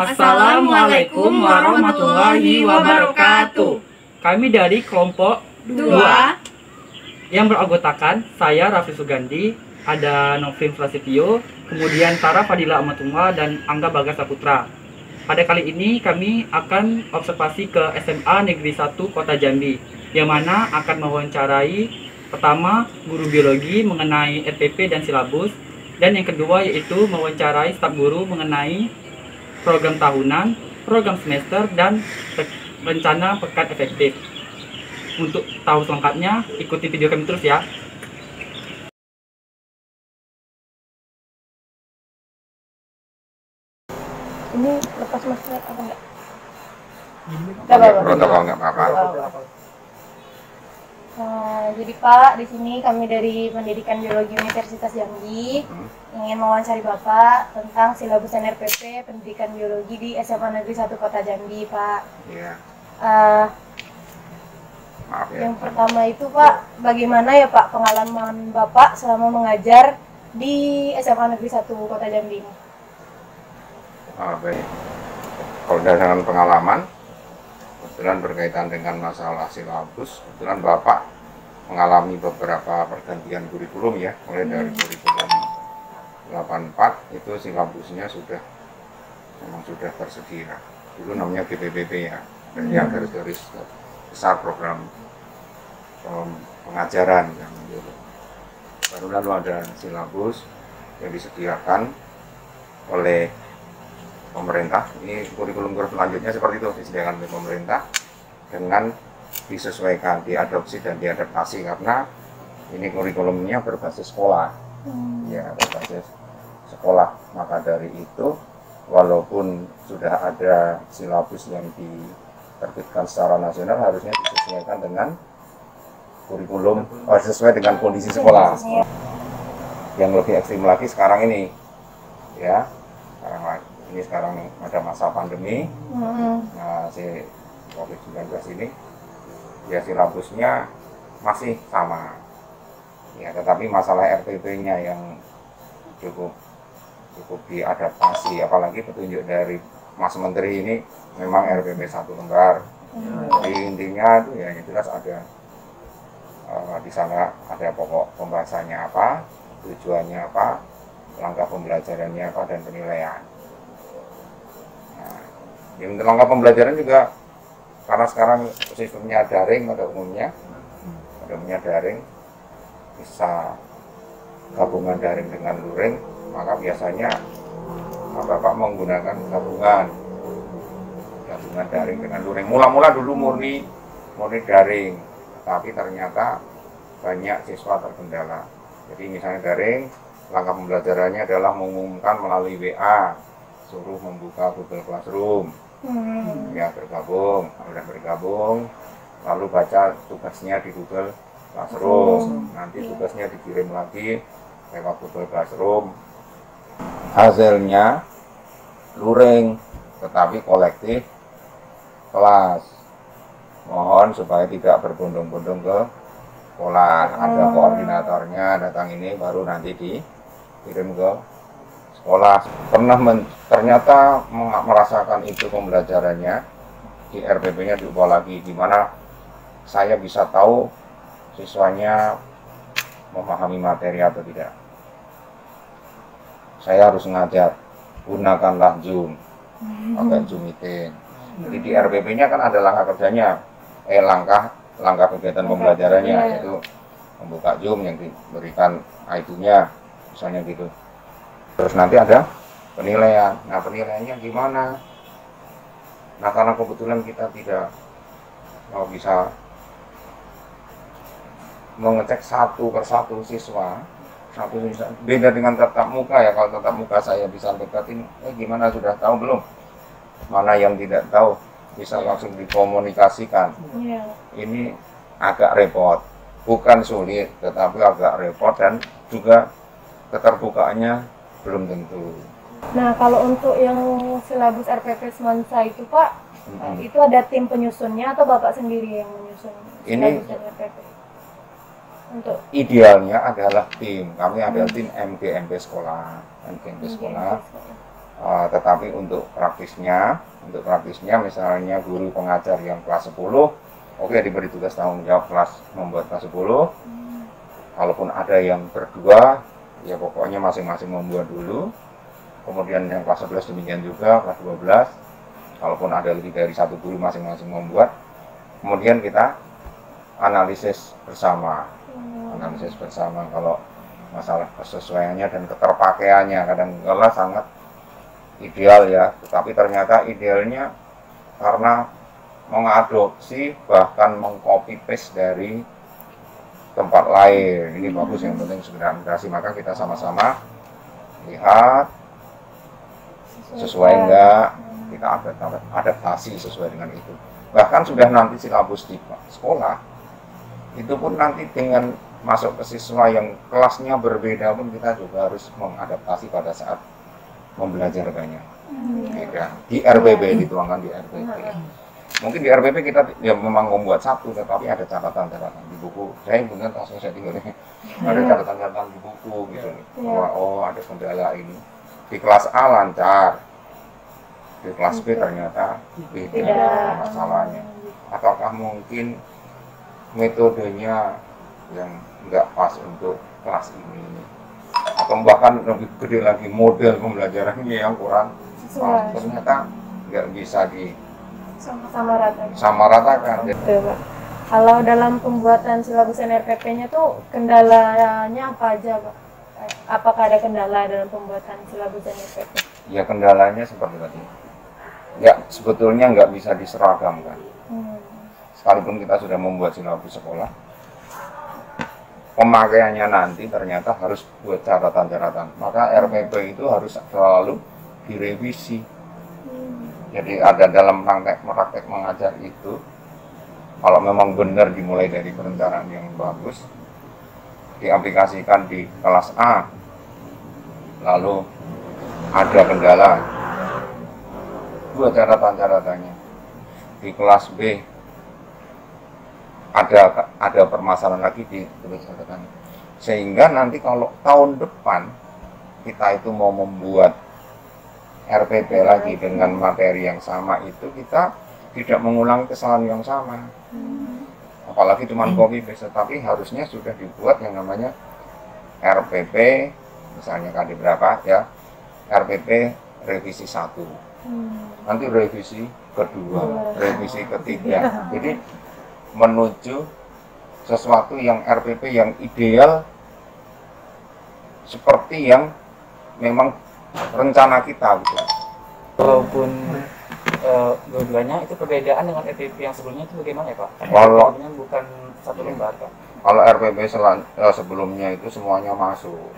Assalamualaikum warahmatullahi wabarakatuh. Kami dari kelompok 2 yang beranggotakan saya Raffi Sugandi, ada Novrin Prasetyo, kemudian Tara Fadila Amatullah dan Angga Bagas Saputra. Pada kali ini kami akan observasi ke SMA Negeri 1 Kota Jambi, yang mana akan mewawancarai pertama guru biologi mengenai RPP dan silabus, dan yang kedua yaitu mewawancarai staf guru mengenai program tahunan, program semester, dan rencana pekan efektif. Untuk tahu selengkapnya, ikuti video kami terus ya. Ini lepas masker apa enggak? Protokol nggak apa-apa. Jadi Pak, di sini kami dari Pendidikan Biologi Universitas Jambi ingin mewawancari Bapak tentang silabus NRPP Pendidikan Biologi di SMA Negeri 1 Kota Jambi, Pak. Iya. Maaf ya. Yang pertama itu Pak, bagaimana ya Pak pengalaman Bapak selama mengajar di SMA Negeri 1 Kota Jambi ini? Baik. Kalau dengan pengalaman, kebetulan berkaitan dengan masalah silabus, kebetulan Bapak mengalami beberapa pergantian kurikulum ya, mulai dari kurikulum 84 itu silabusnya memang sudah tersedia. Dulu namanya GPPP ya, dan yang garis-garis besar program pengajaran yang dulu. Baru lalu ada silabus yang disediakan oleh pemerintah. Ini kurikulum selanjutnya seperti itu, disediakan oleh pemerintah dengan disesuaikan, diadopsi dan diadaptasi karena ini kurikulumnya berbasis sekolah. Ya, berbasis sekolah. Maka dari itu walaupun sudah ada silabus yang diterbitkan secara nasional, harusnya disesuaikan dengan kurikulum sesuai dengan kondisi sekolah. Yang lebih ekstrim lagi sekarang ini ya, sekarang ada masa pandemi, nah si COVID-19 ini ya silabusnya masih sama ya, tetapi masalah RPP-nya yang cukup diadaptasi, apalagi petunjuk dari Mas Menteri ini memang RPP 1 lembar. Jadi intinya itu ya jelas ada di sana ada pokok pembahasannya apa, tujuannya apa, langkah pembelajarannya apa, dan penilaian. Untuk langkah pembelajaran juga karena sekarang sistemnya daring pada umumnya daring, bisa gabungan daring dengan luring, maka biasanya Bapak menggunakan gabungan daring dengan luring. Mula-mula dulu murni daring, tapi ternyata banyak siswa terkendala. Jadi misalnya daring, langkah pembelajarannya adalah mengumumkan melalui WA, suruh membuka Google Classroom. Ya bergabung lalu baca tugasnya di Google Classroom, nanti tugasnya dikirim lagi lewat Google Classroom, hasilnya luring tetapi kolektif kelas. Mohon supaya tidak berbondong-bondong ke sekolah, ada koordinatornya datang ini, baru nanti dikirim ke sekolah. Ternyata merasakan itu pembelajarannya di RPP-nya diubah lagi, gimana saya bisa tahu siswanya memahami materi atau tidak. Saya harus ngajar, gunakanlah Zoom, pakai Zoom meeting. Jadi di RPP-nya kan ada langkah kerjanya, langkah kegiatan pembelajarannya, yaitu membuka Zoom yang diberikan ID-nya, misalnya gitu. Terus nanti ada penilaian. Nah, penilaiannya gimana? Nah, karena kebetulan kita tidak bisa mengecek satu persatu siswa, beda dengan tatap muka ya. Kalau tatap muka saya bisa deketin, gimana, sudah tahu belum? Mana yang tidak tahu bisa langsung dikomunikasikan. Ini agak repot, bukan sulit, tetapi agak repot dan juga keterbukaannya belum tentu. Nah, kalau untuk yang silabus RPP Semansa itu Pak, itu ada tim penyusunnya atau Bapak sendiri yang menyusun silabus RPP? Untuk idealnya adalah tim. Kami ada tim MGMP sekolah, Tetapi untuk praktisnya misalnya guru pengajar yang kelas 10, oke, diberi tugas tanggung jawab membuat kelas 10. Kalaupun ada yang berdua, ya pokoknya masing-masing membuat dulu. Kemudian yang kelas 11 demikian juga, kelas 12. Kalaupun ada lebih dari satu guru, masing-masing membuat. Kemudian kita analisis bersama. Kalau masalah kesesuaiannya dan keterpakaiannya kadang-kala sangat ideal ya, tetapi ternyata idealnya karena mengadopsi bahkan mengcopy paste dari tempat lain. Ini bagus, yang penting segera migrasi. Maka kita sama-sama lihat sesuai enggak, kita adaptasi sesuai dengan itu. Bahkan sudah nanti silabus di sekolah itu pun nanti dengan masuk ke siswa yang kelasnya berbeda pun kita juga harus mengadaptasi pada saat membelajarkannya. Beda. Di RPP, dituangkan di RPP. Mungkin di RPP kita ya memang membuat satu, tetapi ada catatan-catatan di buku. Saya benar langsung saya tinggal ini. Ada catatan-catatan di buku gitu. Oh, ada kendala ini. Di kelas A lancar, di kelas B ternyata beda masalahnya. Ataukah mungkin metodenya yang nggak pas untuk kelas ini, atau bahkan lebih gede lagi model pembelajarannya yang kurang pas, ternyata nggak bisa disamaratakan. Betul, Pak. Kalau dalam pembuatan silabus NRPP-nya tuh kendalanya apa aja, Pak? Apakah ada kendala dalam pembuatan silabus NRPP? Ya kendalanya seperti tadi, ya sebetulnya nggak bisa diseragamkan. Sekalipun kita sudah membuat silabus sekolah, pemakaiannya nanti ternyata harus buat catatan-catatan. Maka RPP itu harus selalu direvisi. Jadi ada dalam praktek mengajar itu, kalau memang benar dimulai dari perencanaan yang bagus, diaplikasikan di kelas A, lalu ada kendala, buat catatan-catatannya. Di kelas B ada permasalahan lagi, ditulis catatan, sehingga nanti kalau tahun depan kita itu mau membuat RPP lagi dengan materi yang sama, itu kita tidak mengulangi kesalahan yang sama. Apalagi cuma copy paste, tapi harusnya sudah dibuat yang namanya RPP, misalnya kali berapa ya, RPP revisi 1, nanti revisi kedua, revisi ketiga. Jadi menuju sesuatu yang RPP yang ideal seperti yang memang rencana kita gitu. Walaupun dua-duanya itu perbedaan dengan RPP yang sebelumnya itu bagaimana ya, Pak? Kalau bukan satu lembar, Pak. Kalau RPP sebelumnya itu semuanya masuk.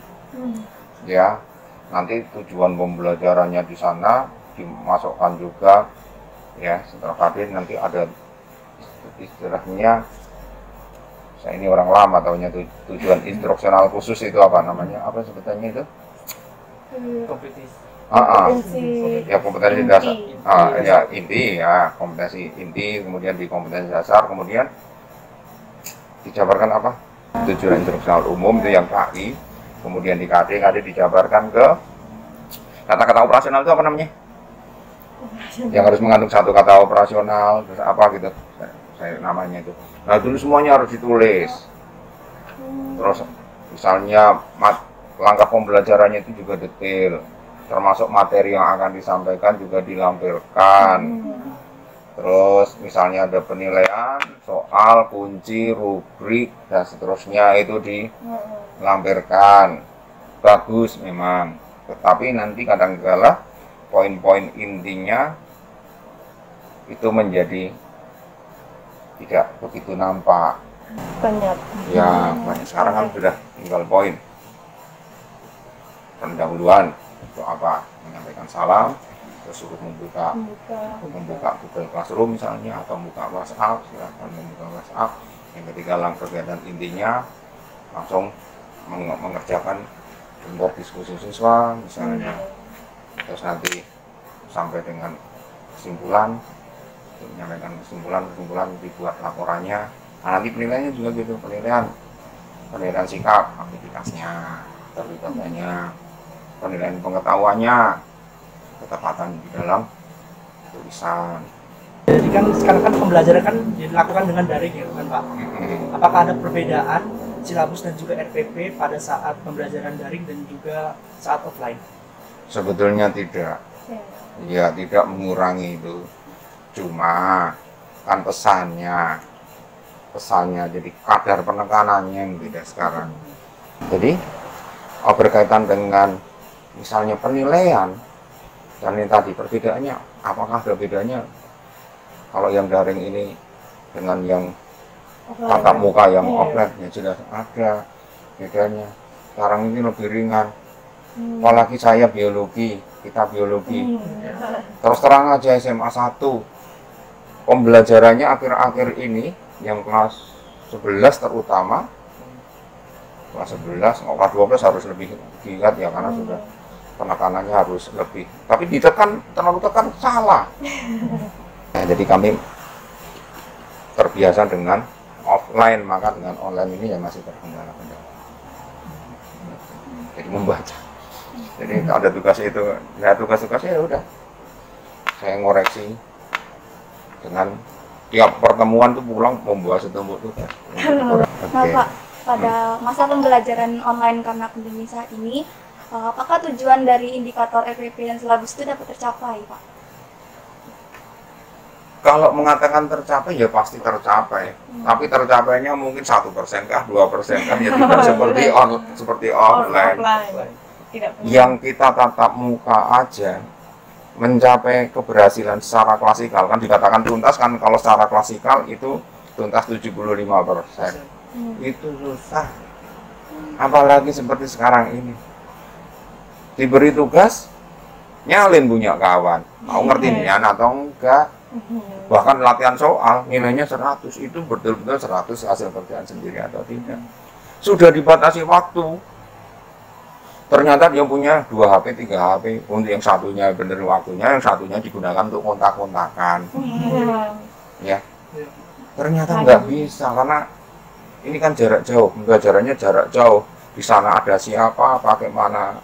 Ya, nanti tujuan pembelajarannya di sana dimasukkan juga ya, setelah hadir nanti ada istilahnya, saya ini orang lama tahunya tujuan instruksional khusus itu apa namanya, apa sebutannya itu? Kompetisi. Ya kompetensi dasar. Ya inti ya, kompetensi inti, kemudian di kompetensi dasar, kemudian dijabarkan apa? Tujuan instruksional umum itu yang KI, kemudian di KD dijabarkan ke kata-kata operasional itu apa namanya? Yang harus mengandung satu kata operasional, terus apa gitu. Saya namanya itu. Nah dulu semuanya harus ditulis. Terus misalnya langkah pembelajarannya itu juga detail, termasuk materi yang akan disampaikan juga dilampirkan. Terus misalnya ada penilaian, soal, kunci, rubrik dan seterusnya itu dilampirkan. Bagus memang, tetapi nanti kadang-kala poin-poin intinya itu menjadi tidak begitu nampak. Banyak. Ya, banyak. Sekarang kan sudah tinggal poin. Pendahuluan itu apa? Menyampaikan salam, terus suruh membuka Google Classroom misalnya, atau membuka WhatsApp, silakan membuka WhatsApp. Yang ketiga langkah kegiatan intinya langsung mengerjakan bentuk diskusi siswa misalnya. Terus nanti sampai dengan kesimpulan, menyampaikan kesimpulan dibuat laporannya. Nah, nanti penilaiannya juga gitu, penilaian sikap, aktivitasnya, terlibatannya, penilaian pengetahuannya, ketepatan di dalam tulisan. Jadi kan sekarang kan pembelajaran kan dilakukan dengan daring ya kan Pak. Apakah ada perbedaan silabus dan juga RPP pada saat pembelajaran daring dan juga saat offline? Sebetulnya tidak, ya tidak mengurangi itu, cuma kan pesannya jadi kadar penekanannya yang beda sekarang. Jadi berkaitan dengan misalnya penilaian dan ini tadi perbedaannya, apakah ada bedanya kalau yang daring ini dengan yang tatap muka yang offline? Ya jelas ada bedanya. Sekarang ini lebih ringan. Apalagi saya biologi, kita biologi. Terus terang aja SMA 1 pembelajarannya akhir-akhir ini yang kelas 11 terutama kelas 11, kelas 12 harus lebih giat ya karena sudah penekanannya harus lebih. Tapi terlalu tekan salah. Nah, jadi kami terbiasa dengan offline, maka dengan online ini ya masih terkendala-kendala. Jadi membaca. Jadi ada tugas itu, ya tugas-tugasnya ya udah saya ngoreksi dengan tiap pertemuan tuh pulang membawa setumpuk tugas. Nah Pak, pada masa pembelajaran online karena pandemi saat ini, apakah tujuan dari indikator RPP dan silabus itu dapat tercapai Pak? Kalau mengatakan tercapai ya pasti tercapai, tapi tercapainya mungkin 1% kah, 2% kah, ya tidak seperti online. Yang kita tatap muka aja mencapai keberhasilan secara klasikal kan dikatakan tuntas kan, kalau secara klasikal itu tuntas 75%. Itu susah, apalagi seperti sekarang ini diberi tugas nyalin punya kawan, mau ngertinya atau enggak, bahkan latihan soal nilainya 100, itu betul-betul 100 hasil kerjaan sendiri atau tidak. Sudah dibatasi waktu, ternyata dia punya 2 HP, 3 HP, untuk yang satunya bener waktunya, yang satunya digunakan untuk kontak-kontakan. Ya, ternyata nggak bisa karena ini kan jarak jauh, pembelajarannya jarak jauh. Di sana ada siapa, bagaimana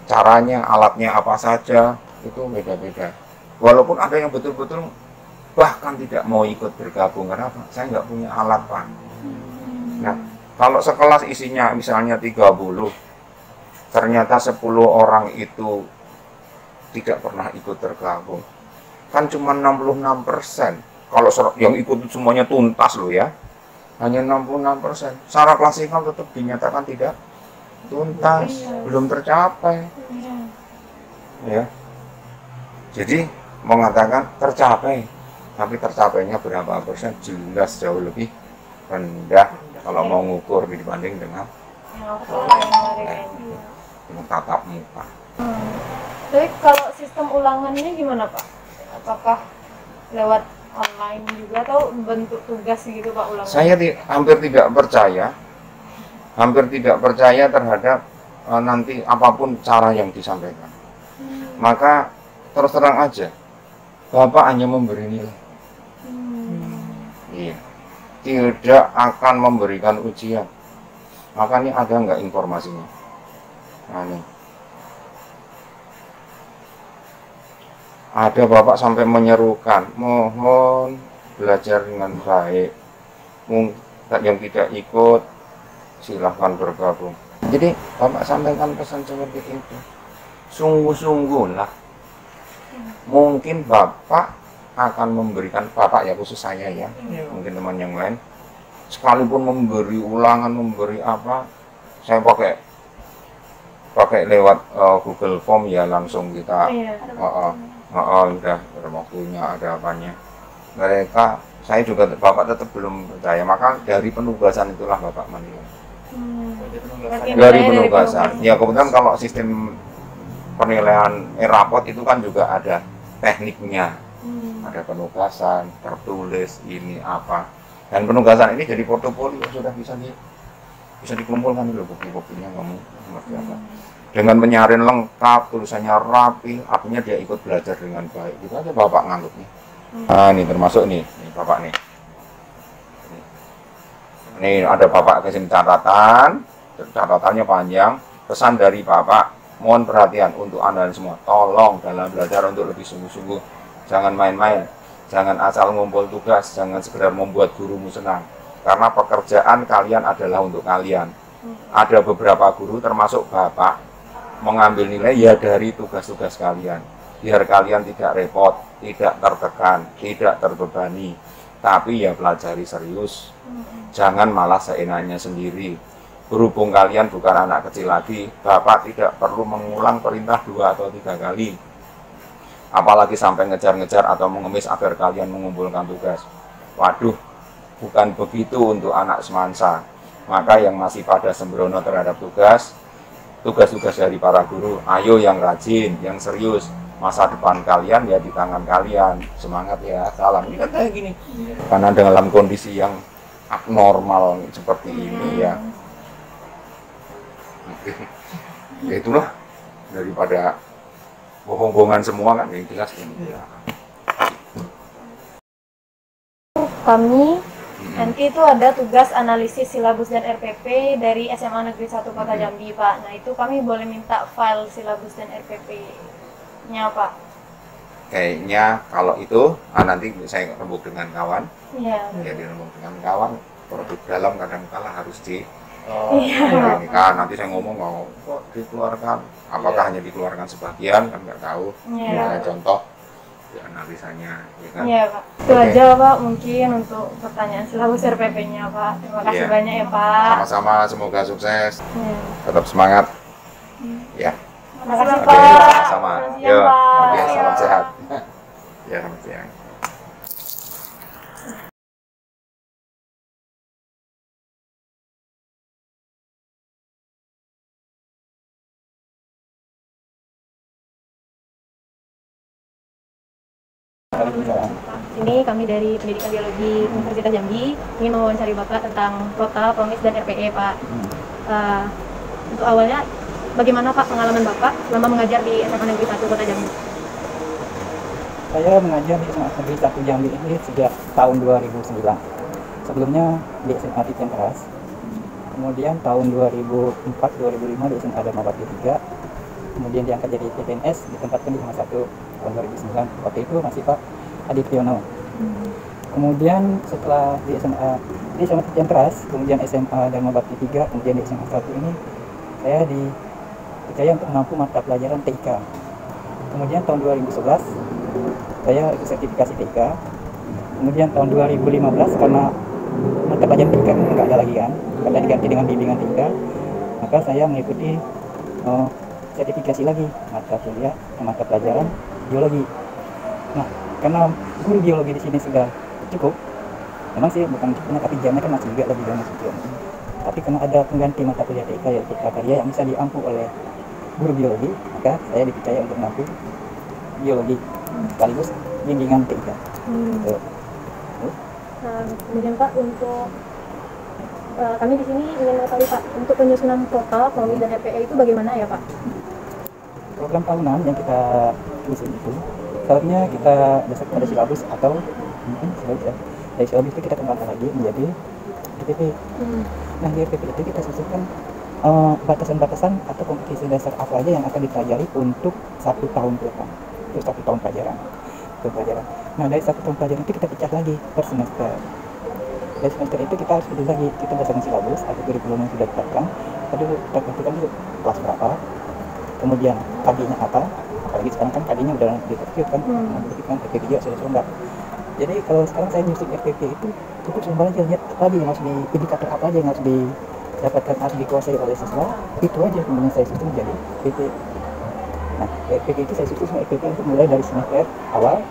caranya, alatnya apa saja, itu beda-beda. Walaupun ada yang betul-betul bahkan tidak mau ikut bergabung, kenapa? Saya nggak punya alat Pak. Nah, kalau sekelas isinya misalnya 30, ternyata 10 orang itu tidak pernah ikut tergabung, kan cuma 66%. Kalau yang ikut semuanya tuntas loh ya, hanya 66%. Secara klasikal tetap dinyatakan tidak tuntas, belum tercapai. Ya, jadi mengatakan tercapai, tapi tercapainya berapa persen jelas jauh lebih rendah kalau mau ngukur dibanding dengan tatap muka. Tapi kalau sistem ulangannya gimana Pak? Apakah lewat online juga atau bentuk tugas gitu Pak ulangan? Saya hampir tidak percaya terhadap nanti apapun cara yang disampaikan. Maka terus terang aja, Bapak hanya memberi nilai. Iya, tidak akan memberikan ujian. Makanya ada nggak informasinya? Nah, nih. Ada Bapak sampai menyerukan, mohon belajar dengan baik. Yang tidak ikut, silahkan bergabung. Jadi Bapak sampaikan pesan seperti itu. Sungguh-sungguhlah. Mungkin Bapak akan memberikan, Bapak ya khusus saya ya, mungkin teman yang lain, sekalipun memberi ulangan, memberi apa, saya pakai lewat Google Form ya, langsung kita udah waktunya, ada apanya. Mereka, saya juga Bapak tetap belum percaya, maka dari penugasan itulah Bapak menilai. Dari penugasan. Ya kemudian kalau sistem penilaian rapot itu kan juga ada tekniknya, ada penugasan, tertulis ini apa, dan penugasan ini jadi portofolio, sudah bisa dikumpulkan dulu bukti-buktinya kamu seperti apa. Dengan menyaring lengkap, tulisannya rapi, artinya dia ikut belajar dengan baik. Itu aja Bapak nganggupnya. Nah ini termasuk nih Bapak nih. Ini ada Bapak kasih catatan, catatannya panjang, pesan dari Bapak mohon perhatian untuk Anda semua. Tolong dalam belajar untuk lebih sungguh-sungguh. Jangan main-main. Jangan asal ngumpul tugas. Jangan sekedar membuat gurumu senang. Karena pekerjaan kalian adalah untuk kalian. Ada beberapa guru termasuk Bapak mengambil nilai ya dari tugas-tugas kalian. Biar kalian tidak repot, tidak tertekan, tidak terbebani. Tapi ya pelajari serius. Jangan malah seenaknya sendiri. Berhubung kalian bukan anak kecil lagi, Bapak tidak perlu mengulang perintah 2 atau 3 kali. Apalagi sampai ngejar-ngejar atau mengemis agar kalian mengumpulkan tugas. Waduh, bukan begitu untuk anak semansa. Maka yang masih pada sembrono terhadap tugas-tugas dari para guru, ayo yang rajin, yang serius. Masa depan kalian ya di tangan kalian. Semangat ya, salam. Ini kan kayak gini. Karena dalam kondisi yang abnormal seperti ini ya. Ya itulah, daripada bohong-bohongan semua kan yang jelas ini. Kami nanti itu ada tugas analisis silabus dan RPP dari SMA Negeri 1 Kota Jambi, Pak. Nah, itu kami boleh minta file silabus dan RPP-nya, Pak. Kayaknya kalau itu nanti saya rembuk dengan kawan. Iya. Ya dirembuk dengan kawan, produk dalam kadang-kala harus di Iya. ini kan nanti saya ngomong mau kok dikeluarkan, apakah hanya dikeluarkan sebagian kan nggak tahu. Iya. Contoh di analisanya ya kan. Iya, Pak. Itu Oke. aja, Pak, mungkin untuk pertanyaan silabus RPP-nya, Pak. Terima kasih Iya. banyak ya, Pak. Sama-sama, semoga sukses, Iya. tetap semangat ya. Terima kasih, Oke, Pak. sama-sama. Selamat siang, Yo, Pak. oke, salam sehat. Ya, selamat siang. Ini kami dari Pendidikan Biologi Universitas Jambi ingin mewawancari Bapak tentang Prota, Promis, dan RPE, Pak. Untuk awalnya, bagaimana Pak pengalaman Bapak selama mengajar di SMA Negeri 1 Kota Jambi? Saya mengajar di SMA Negeri 1 Jambi ini sejak tahun 2009. Sebelumnya di SMA Titian Keras. Kemudian tahun 2004-2005 di SMA Dharma Bakti 3. Kemudian diangkat jadi PNS, ditempatkan di SMA 1 tahun 2009. Waktu itu masih Pak Adi Priyono. Kemudian setelah di SMA Titian Keras, kemudian SMA Dharma Bakti 3, kemudian di SMA 1 ini saya dipercaya untuk menempuh mata pelajaran TIK. Kemudian tahun 2011 saya ikut sertifikasi TIK. Kemudian tahun 2015 karena mata pelajaran TIK nggak ada lagi kan, karena diganti dengan bimbingan TIK, maka saya mengikuti sertifikasi lagi mata pelajaran biologi. Nah, karena guru biologi di sini sudah cukup, memang sih bukan cukupnya, tapi jamnya kan masih juga lebih banyak juga. Tapi karena ada pengganti mata kuliah TIK yaitu prakarya yang bisa diampu oleh guru biologi, maka saya dipercaya untuk mengampu biologi sekaligus bimbingan TIK. Gitu. Kemudian Pak, untuk kami di sini ingin mengetahui Pak, untuk penyusunan Prota, Promis, dan RPE itu bagaimana ya Pak? Program tahunan yang kita susun itu seharusnya kita dasar pada silabus atau mungkin silabus ya. Dari silabus itu kita kembangkan lagi menjadi RPP. Nah, di RPP itu kita susunkan batasan-batasan atau kompetisi dasar apa aja yang akan dipelajari untuk 1 tahun ke depan, untuk 1 tahun pelajaran. Nah, dari 1 tahun pelajaran itu kita pecah lagi per semester. Dari semester itu kita harus pilih lagi, kita berdasarkan silabus atau kurikulum yang sudah ditetapkan. Tadi kita tentukan dulu kelas berapa, kemudian KD-nya apa, apalagi sekarang kan KD-nya udah ditetapkan, RPP juga sudah lengkap. Jadi kalau sekarang saya nyusun RPP itu cukup simpel aja, lihat apa aja yang harus indikator apa aja yang harus didapatkan, harus dikuasai oleh siswa, itu aja kemudian saya susun jadi RPP. Nah, RPP itu saya susun RPP itu mulai dari semester awal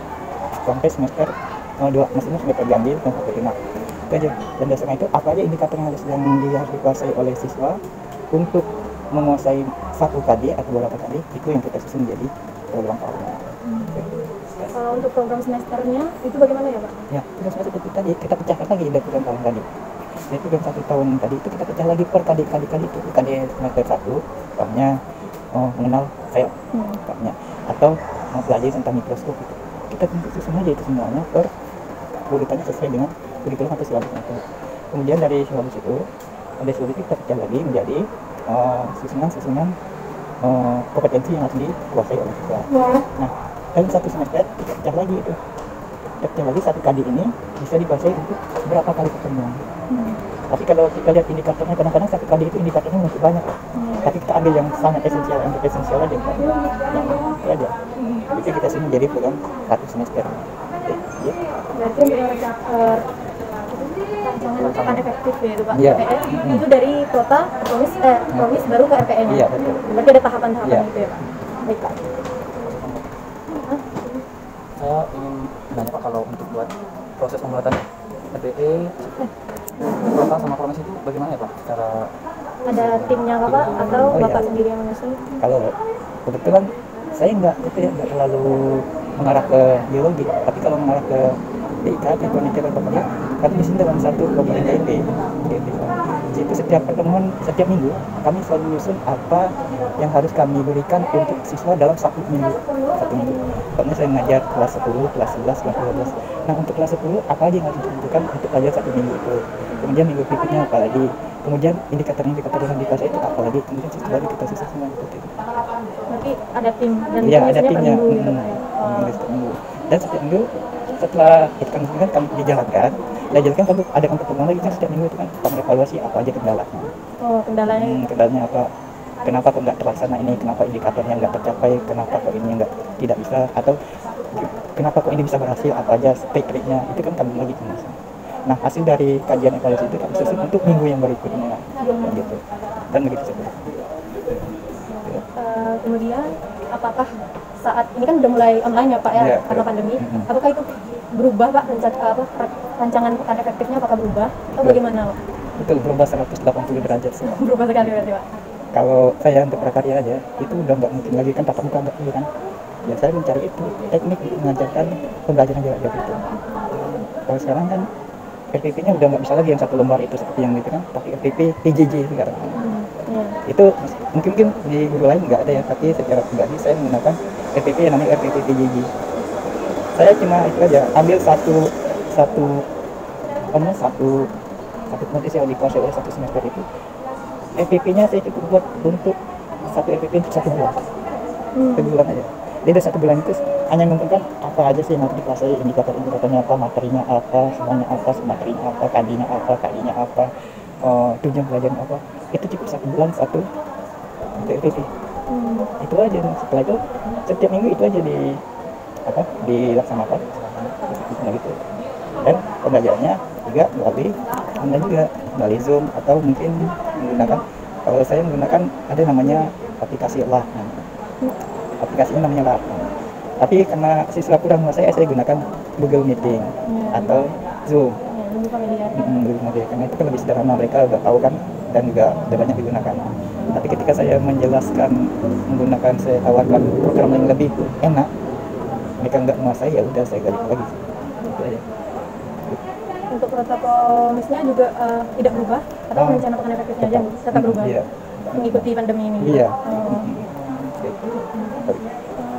sampai semester 2, maksudnya semester ganjil dan sampai genap. Itu aja. Dan dasarnya itu apa aja indikator yang harus dikuasai oleh siswa untuk menguasai 1 KD atau beberapa KD, itu yang kita susun jadi program tahunan. Kalau untuk program semesternya itu bagaimana ya Pak? Ya, program semester itu tadi kita pecahkan lagi dari program tahun tadi. Dari program 1 tahun tadi itu kita pecah lagi per KD itu. KD semester 1 tahunnya mengenal sel, tahunnya, atau mempelajari tentang mikroskop itu. Kita susun aja itu semuanya per urutannya sesuai dengan kurikulum atau silabus itu. Kemudian dari silabus itu kita pecah lagi menjadi susunan kompetensi yang harus dikuasai oleh siswa. Nah, dalam satu semester kita pecah lagi itu. Kita pecah lagi satu kali ini bisa dikuasai untuk berapa kali pertemuan. Tapi kalau kita lihat indikatornya, kadang-kadang satu kali itu indikatornya masih banyak. Tapi kita ambil yang sangat esensial, untuk esensial aja. Yang itu aja. Itu kita sini jadi program satu semester. Ya. Berarti rancangan akan efektif ya itu Pak. Iya. RPN itu dari kota promis baru ke RPN-nya. Iya, betul. Berarti ada tahapan-tahapan Iya. gitu ya Pak. Baik Pak. Saya ingin nanya Pak, kalau untuk buat proses pembuatan RPE kota sama provinsi itu bagaimana ya Pak? Secara Ada timnya nggak Pak atau Oh, iya. Bapak sendiri yang menyusun? kalau kebetulan saya nggak terlalu mengarah ke biologi, tapi kalau mengarah ke TIK, penelitian pekerja, kami di sini dalam satu komponen KIP. Di situ setiap pertemuan, setiap minggu kami selalu menyusun apa yang harus kami berikan untuk siswa dalam satu minggu. Pokoknya saya mengajar kelas 10, kelas 11, kelas 12. Nah, untuk kelas 10 apa aja yang harus dibutuhkan untuk belajar satu minggu itu. Kemudian minggu berikutnya apa lagi. Kemudian indikator yang dikuasai itu apa lagi. Kemudian setelah itu kita susun semua seperti itu. Berarti ada tim dan Iya, ada biasanya per timnya. minggu gitu Pak ya. Setiap minggu. Dan setiap minggu setelah itu kan kami dijalankan kami adakan pertemuan lagi kan setiap minggu itu kan kami evaluasi apa aja kendalanya. Oh, kendalanya. Kendalanya apa? Kenapa kok nggak terlaksana ini? Kenapa indikatornya nggak tercapai? Kenapa kok ini tidak bisa? Atau kenapa kok ini bisa berhasil? Apa aja trik-triknya? Itu kan kami lagi kan. Nah, hasil dari kajian evaluasi itu kami susun untuk minggu yang berikutnya, gitu. Dan begitu saja. Kemudian apakah saat ini kan udah mulai online ya Pak ya, Iya, karena iya. pandemi, apakah itu berubah Pak rancangan pekan efektifnya apakah berubah atau bagaimana Pak? Betul, berubah 180 derajat sih. Berubah sekali berarti Pak. Kalau saya untuk prakarya aja, itu udah nggak mungkin lagi kan tatap muka nggak perlu kan. Ya saya mencari itu teknik untuk mengajarkan pembelajaran jarak jauh itu. Kalau sekarang kan RPP-nya udah nggak bisa lagi yang satu lembar itu seperti yang itu kan, tapi RPP PJJ sekarang. Iya. Itu mungkin di guru lain nggak ada ya, tapi secara pribadi saya menggunakan RPP yang namanya RPP PJJ. Saya cuma itu aja ambil satu notis yang dikuasai oleh satu semester itu. RPP-nya saya cukup buat untuk satu RPP untuk 1 bulan. 1 bulan aja. Jadi dari 1 bulan itu hanya mengumpulkan apa aja sih yang harus dikuasai, indikatornya apa, materinya apa, semuanya apa, materinya apa, kadinya apa, tujuan pelajaran apa. Itu cukup 1 bulan satu RPP. Itu aja. Setelah itu setiap minggu itu aja dilaksanakan. Gitu. Dan pembelajarannya juga melalui online juga, melalui Zoom atau mungkin menggunakan, kalau saya menggunakan ada namanya aplikasi LAR. Aplikasinya namanya LAR. Tapi karena siswa kurang menguasai, saya gunakan Google Meeting atau Zoom. Google Meeting, karena itu kan lebih sederhana, mereka udah tahu kan dan juga udah banyak digunakan. Tapi ketika saya menjelaskan menggunakan, saya tawarkan program yang lebih enak, mereka nggak menguasai, ya udah saya balik lagi. Itu aja. Untuk protokol misnya juga tidak berubah atau rencana pekan efektifnya aja tetap berubah? Iya. Mengikuti pandemi ini? Iya.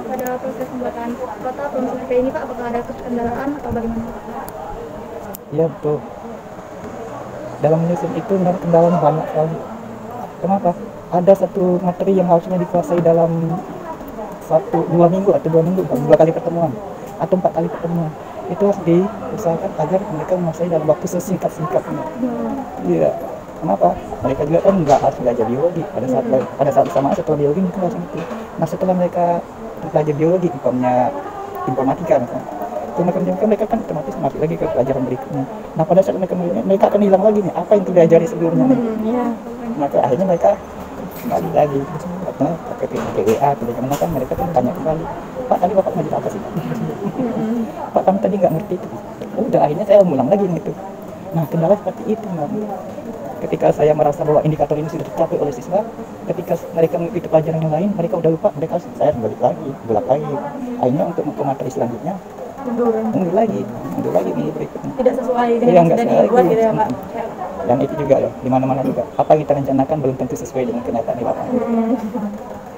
Pada proses pembuatan kota provinsi RP ini Pak, apakah ada kendala atau bagaimana? Iya betul. Dalam menyusun itu kendalanya banyak sekali. Kenapa? Ada satu materi yang harusnya dikuasai dalam 2 minggu atau 2 minggu, 2 kali pertemuan atau 4 kali pertemuan. Itu harus diusahakan agar mereka menguasai dalam waktu sesingkat-singkatnya. Iya. Kenapa? Mereka juga kan nggak harus belajar biologi pada saat bersamaan setelah biologi mereka harus itu. Nah, setelah mereka belajar biologi, informatika misalnya, mereka kan otomatis masuk lagi ke pelajaran berikutnya. Nah, pada saat mereka akan hilang lagi nih apa yang sudah diajari sebelumnya nih. Maka akhirnya mereka kembali lagi pakai PWA, bagaimana kan mereka kan tanya kembali, Pak tadi Bapak ngajar apa sih? Pak kami tadi nggak ngerti itu. Udah akhirnya saya ulang lagi gitu. Nah, kendala seperti itu ketika saya merasa bahwa indikator ini sudah tercapai oleh siswa, ketika mereka mengikuti pelajaran yang lain, mereka udah lupa, saya balik lagi, akhirnya untuk materi selanjutnya mundur lagi minggu berikutnya. Tidak sesuai dengan yang sudah dibuat gitu ya Pak? Dan itu juga loh, di mana-mana juga apa yang kita rencanakan belum tentu sesuai dengan kenyataan di lapangan.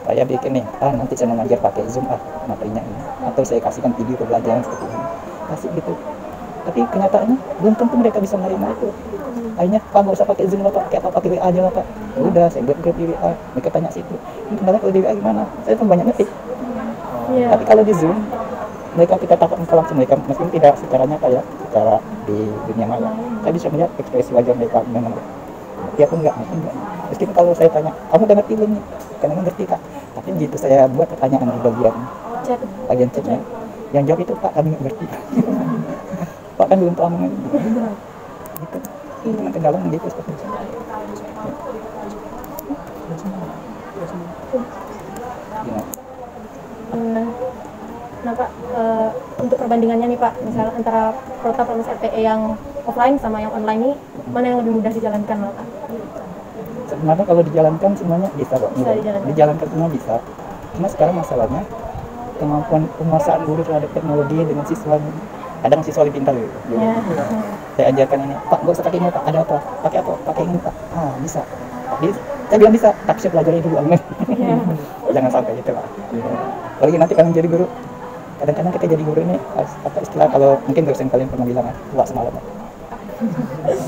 Saya bikin nih, nanti saya mengajar pakai Zoom materinya ini, atau saya kasihkan video pembelajaran seperti ini, kasih gitu. tapi kenyataannya belum tentu mereka bisa menerima itu. Akhirnya Pak nggak usah pakai Zoom lah Pak, pakai apa, pakai WA aja lah Pak. Ya udah saya buat grup di WA, mereka tanya situ ini kendala kalau di WA gimana, saya tuh banyak ngetik. Tapi kalau di Zoom mereka kita tatap muka langsung, mereka meskipun tidak secara nyata ya, secara di dunia maya saya bisa melihat ekspresi wajah mereka memang ya aku enggak. Meskipun kalau saya tanya kamu udah ngerti belum nih, karena ngerti Kak, tapi gitu saya buat pertanyaan di bagian chatnya, yang jawab itu Pak kami nggak ngerti. Pak kan belum paham gitu. Itu kendala gitu seperti itu. Nah Pak, untuk perbandingannya nih Pak, misal antara proses RPE yang offline sama yang online ini, mana yang lebih mudah dijalankan Pak? Sebenarnya kalau dijalankan semuanya bisa kok, dijalankan semua bisa. Cuma sekarang masalahnya kemampuan penguasaan guru terhadap teknologi dengan siswa, kadang siswa lebih pintar gitu. Saya ajarkan ini, Pak nggak usah pakai ini Pak, ada apa? Pakai apa? Pakai ini Pak. Bisa. Saya bilang bisa, tapi saya pelajari dulu online. Jangan sampai gitu Pak. Apalagi nanti kalian jadi guru, kadang-kadang kita jadi guru ini apa istilah, kalau mungkin dosen kalian pernah bilang tua semalam.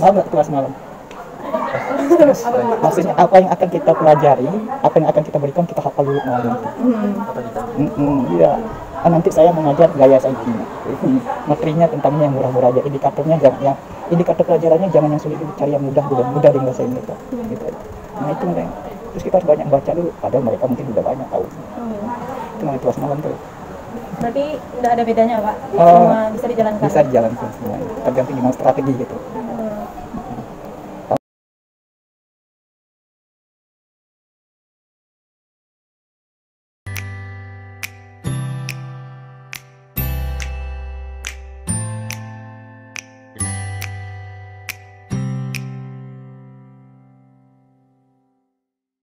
Maaf nggak tua semalam? Maksudnya apa yang akan kita pelajari, apa yang akan kita berikan, kita hafal dulu malam itu. Iya. Nanti saya mengajar gaya saya gini. Materinya tentangnya yang murah-murah aja, indikatornya jangan, indikator pelajarannya jangan yang sulit, cari yang mudah dulu, mudah dikuasain mereka. Gitu. Nah itu mereka. Terus kita harus banyak baca dulu, padahal mereka mungkin udah banyak tahu. Itu yang tua semalam tuh. Berarti nggak ada bedanya Pak? Semua bisa dijalankan? Bisa dijalankan semua, tergantung gimana strategi gitu.